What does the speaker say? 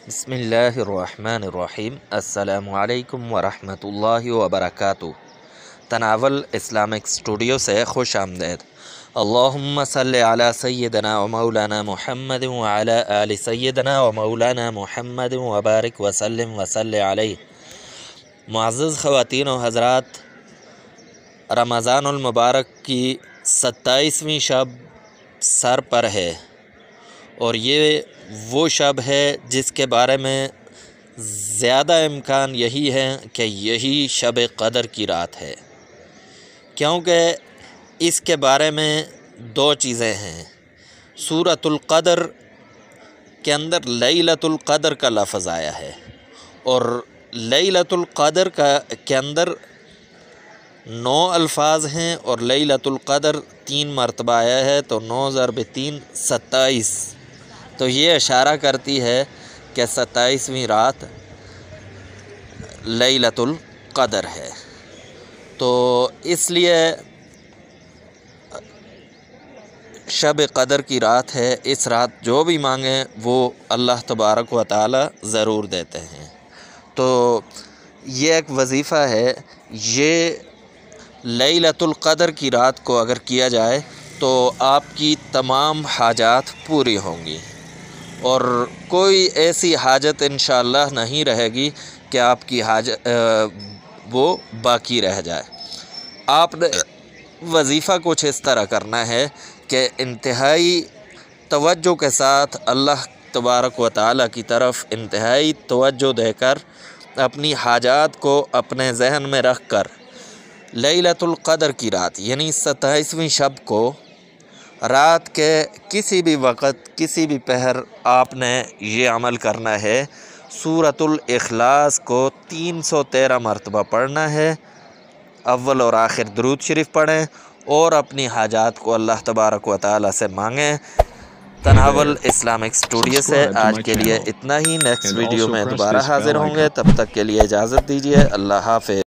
بسم اللہ الرحمن الرحیم۔ السلام علیکم ورحمۃ اللہ وبرکاتہ۔ تناول اسلامک اسٹوڈیو سے خوش آمدید۔ اللہم صلی علی سیدنا و مولانا محمد وعلی آل سیدنا و مولانا محمد وبارک وسلم وصلی علیہ۔ معزز خواتین و حضرات، رمضان المبارک کی 27ویں شب سر پر ہے، اور یہ وہ شب ہے جس کے بارے میں زیادہ امکان یہی ہے کہ یہی شب قدر کی رات ہے، کیونکہ اس کے بارے میں دو چیزیں ہیں۔ سورۃ القدر کے اندر لیلۃ القدر کا لفظ آیا ہے، اور لیلۃ القدر کے اندر 9 الفاظ ہیں، اور لیلۃ القدر 3 مرتبہ آیا ہے، تو 9 ضرب 3 27، تو یہ اشارہ کرتی ہے کہ 27ویں رات لیلۃ القدر ہے۔ تو اس لیے شب قدر کی رات ہے، اس رات جو بھی مانگیں وہ اللہ تبارک و تعالی ضرور دیتے ہیں۔ تو یہ ایک وظیفہ ہے، یہ لیلۃ القدر کی رات کو اگر کیا جائے تو آپ کی تمام حاجات پوری ہوں گی، اور کوئی ایسی حاجت انشاءاللہ نہیں رہے گی کہ آپ کی حاجت وہ باقی رہ جائے۔ آپ نے وظیفہ کچھ اس طرح کرنا ہے کہ انتہائی توجہ کے ساتھ اللہ تبارک و تعالیٰ کی طرف انتہائی توجہ دے کر اپنی حاجات کو اپنے ذہن میں رکھ کر لیلۃ القدر کی رات یعنی 27ویں شب کو رات کے کسی بھی وقت کسی بھی پہر آپ نے یہ عمل کرنا ہے۔ سورۃ الاخلاص کو 313 مرتبہ پڑھنا ہے، اول اور آخر درود شریف پڑھیں، اور اپنی حاجات کو اللہ تبارک و تعالیٰ سے مانگیں۔ تناول اسلامک اسٹوڈیو سے آج کے لیے اتنا ہی۔ نیکسٹ ویڈیو میں دوبارہ حاضر ہوں گے، تب تک کے لیے اجازت دیجیے۔ اللہ حافظ۔